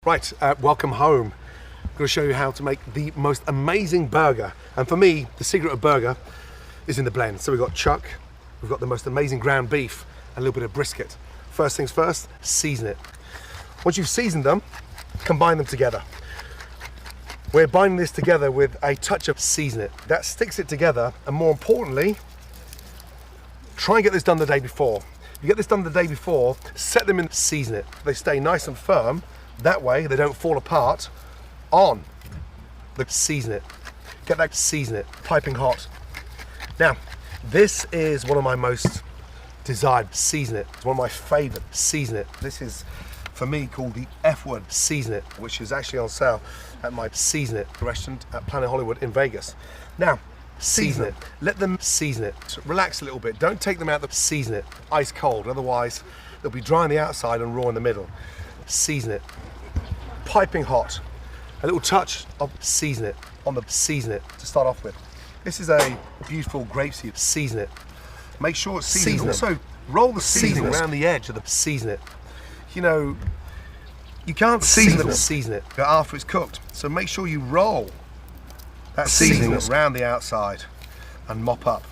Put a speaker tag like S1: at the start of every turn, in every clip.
S1: Right, welcome home. I'm going to show you how to make the most amazing burger. And for me, the secret of burger is in the blend. So we've got chuck, we've got the most amazing ground beef, and a little bit of brisket. First things first, season it. Once you've seasoned them, combine them together. We're binding this together with a touch of season it. That sticks it together, and more importantly, try and get this done the day before. If you get this done the day before, set them in, season it. They stay nice and firm. That way they don't fall apart on the season it. Get that season it, piping hot. Now, this is one of my most desired season it. It's one of my favorite season it. This is, for me, called the F word season it, which is actually on sale at my season it restaurant at Planet Hollywood in Vegas. Now, season it. Let them season it. Relax a little bit. Don't take them out the season it ice cold. Otherwise, they'll be dry on the outside and raw in the middle. Season it. Piping hot. A little touch of season it on the season it to start off with. This is a beautiful grapeseed. Season it. Make sure it's seasoned. Also, roll the seasoning around the edge of the season it. You know, you can't season it after it's cooked. So make sure you roll that seasoning around the outside and mop up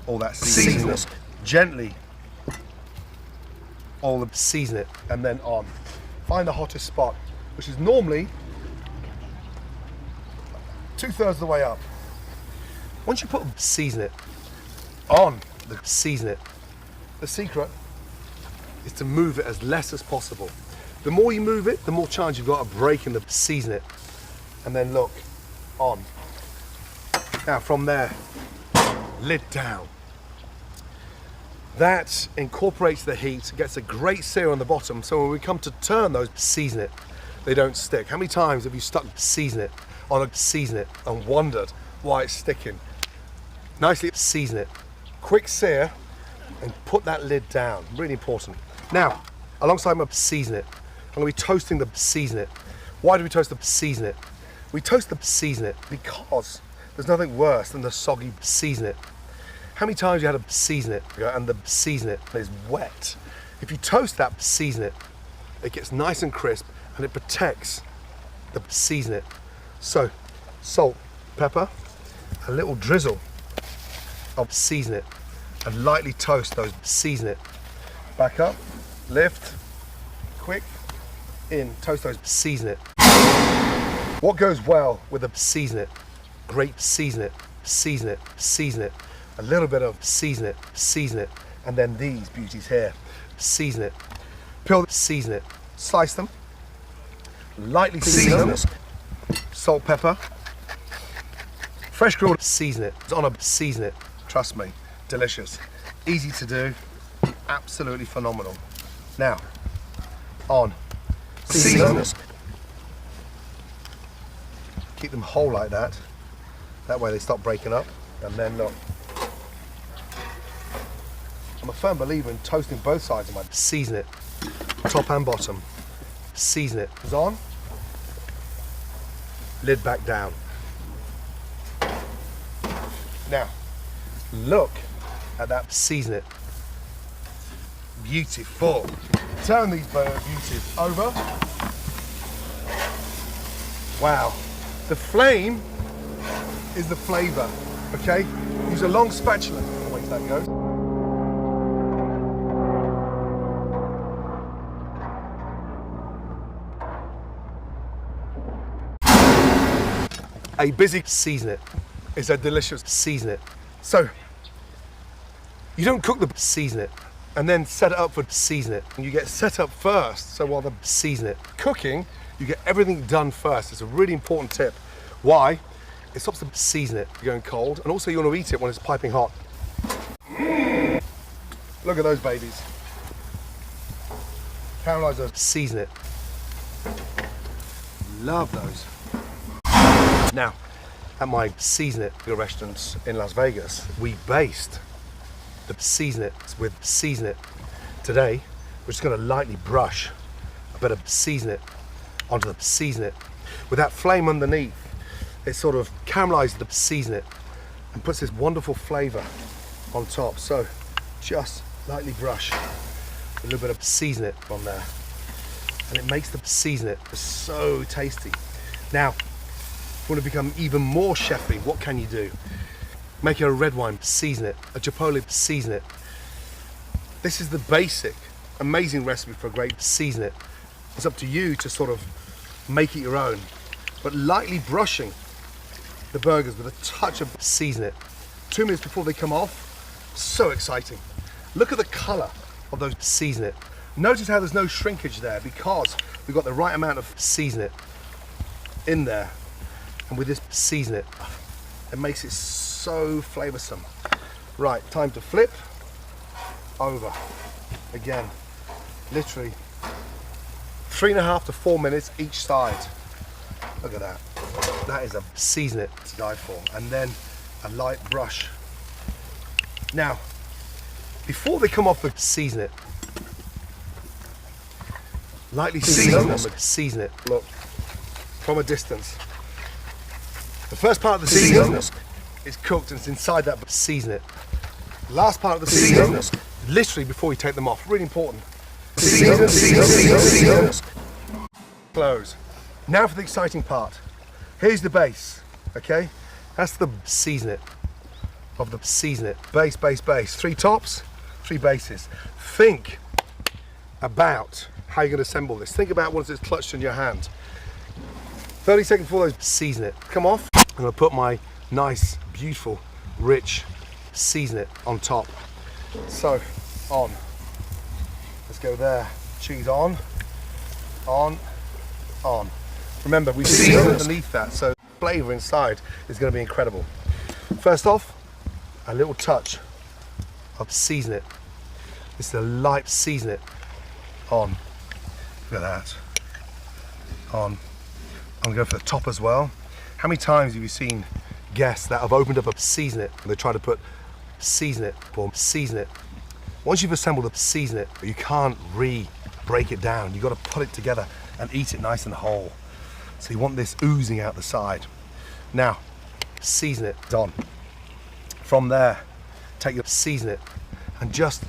S1: all that seasoning. Gently, all the season it, and then on. Find the hottest spot, which is normally 2/3 of the way up. Once you put season it on the season it, the secret is to move it as less as possible. The more you move it, the more chance you've got of breaking the season it. And then look, on. Now from there, lid down. That incorporates the heat, gets a great sear on the bottom, so when we come to turn those, season it, they don't stick. How many times have you stuck season it on a season it and wondered why it's sticking? Nicely season it, quick sear, and put that lid down, really important. Now, alongside my season it, I'm going to be toasting the season it. Why do we toast the season it? We toast the season it because there's nothing worse than the soggy season it. How many times you had to season it and the season it is wet? If you toast that season it, it gets nice and crisp and it protects the season it. So, salt, pepper, a little drizzle of season it, and lightly toast those season it. Back up, lift, quick, in, toast those, season it. What goes well with a season it? Grape season it, season it, season it. A little bit of season it, and then these beauties here. Season it, peel, season it, slice them, lightly season them, salt, pepper, fresh grilled, season it. It's on a season it. Trust me, delicious, easy to do, absolutely phenomenal. Now, on, season them. Keep them whole like that. That way they stop breaking up, and then look. I'm a firm believer in toasting both sides of my season it, top and bottom. Season it. It's on. Lid back down. Now, look at that season it. Beautiful. Turn these beauties over. Wow. The flame is the flavor, okay? Use a long spatula. Wait till that goes. A busy season it is a delicious season it. So, you don't cook the season it and then set it up for season it. You get set up first, so while the season it. Cooking, you get everything done first. It's a really important tip. Why? It stops the season it going cold, and also you want to eat it when it's piping hot. Look at those babies. Caramelize those, season it. Love those. Now, at my season it restaurants in Las Vegas, we based the season it with season it. Today, we're just going to lightly brush a bit of season it onto the season it. With that flame underneath, it sort of caramelizes the season it and puts this wonderful flavor on top. So, just lightly brush a little bit of season it on there. and it makes the season so tasty. Now, if you want to become even more chefy, what can you do? Make a red wine, season it. A chipotle, season it. This is the basic, amazing recipe for a great season it. It's up to you to sort of make it your own, but lightly brushing the burgers with a touch of season it. 2 minutes before they come off, so exciting. Look at the color of those season it. Notice how there's no shrinkage there because we've got the right amount of season it in there. And with this season it, it makes it so flavoursome. Right, time to flip over. Again, literally 3.5 to 4 minutes each side. Look at that. That is a season it to die for. And then a light brush. Now, before they come off the season it, lightly season it. Look, from a distance. The first part of the season is cooked and it's inside that season it. Last part of the season, literally before you take them off, really important. Close. Now for the exciting part. Here's the base, okay? That's the season it of the season it. Base, base, base. 3 tops, 3 bases. Think about how you're going to assemble this. Think about once it's clutched in your hand. 30 seconds before those season it come off. I'm going to put my nice, beautiful, rich season it on top. So, on. Let's go there. Cheese on. Remember, we season underneath that, so flavour inside is going to be incredible. First off, a little touch of season it. This is a light season it on. Look at that. On. I'm going to go for the top as well. How many times have you seen guests that have opened up a season it and they try to put season it or season it? Once you've assembled a season it, you can't break it down. You've got to put it together and eat it nice and whole. So you want this oozing out the side. Now, season it on. From there, take your season it and just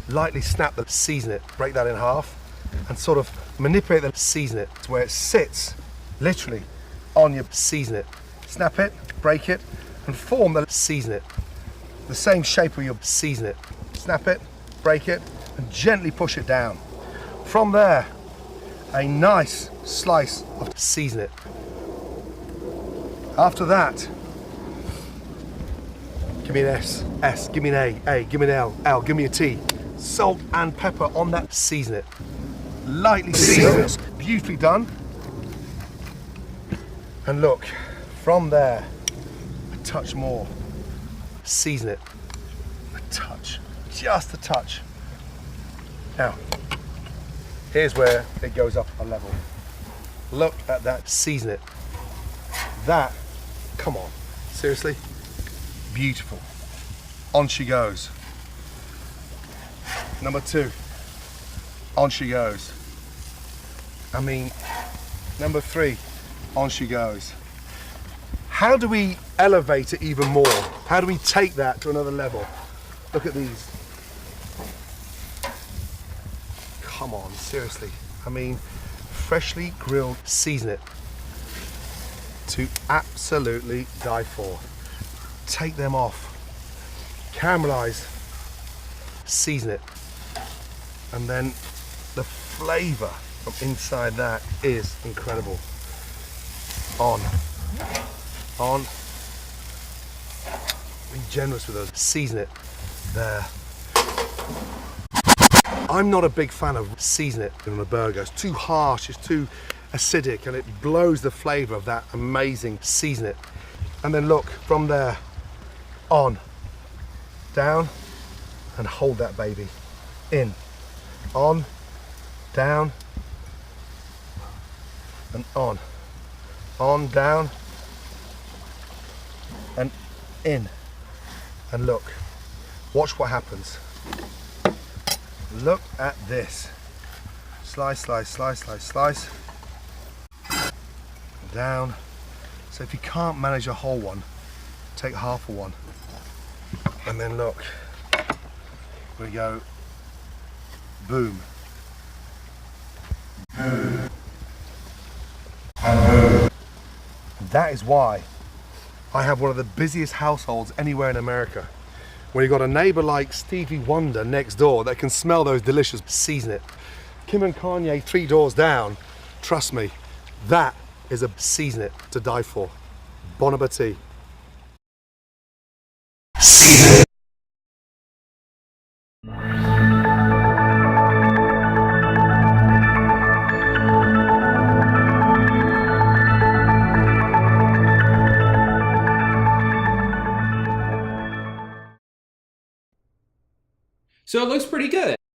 S1: lightly snap the season it, break that in half, and sort of manipulate the season it to where it sits literally on your season it. Snap it, break it, and form the season it. The same shape of your season it. Snap it, break it, and gently push it down. From there, a nice slice of season it. After that, give me an S, give me an A, give me an L, give me a T. Salt and pepper on that season it. Lightly season it, beautifully done. And look, from there, a touch more. Season it, a touch, just a touch. Now, here's where it goes up a level. Look at that, season it. That, come on, seriously, beautiful. On she goes. Number 2, on she goes. I mean, number 3, on she goes. How do we elevate it even more? How do we take that to another level? Look at these. Come on, seriously. I mean, freshly grilled season it to absolutely die for. Take them off, caramelize, season it, and then the flavor from inside that is incredible. On. Be generous with those. Season it. There. I'm not a big fan of season it on a burger. It's too harsh, it's too acidic, and it blows the flavor of that amazing season it. And then look, from there, on, down, and hold that baby. In, on, down, and on, down, and in. And look, watch what happens. Look at this. Slice, slice, slice, slice, slice. Down. So if you can't manage a whole one, take half of one. And then look, we go, boom. That is why I have one of the busiest households anywhere in America. When you've got a neighbor like Stevie Wonder next door that can smell those delicious season it. Kim and Kanye 3 doors down, trust me, that is a season it to die for. Bon appetit. Season it.
S2: So it looks pretty good.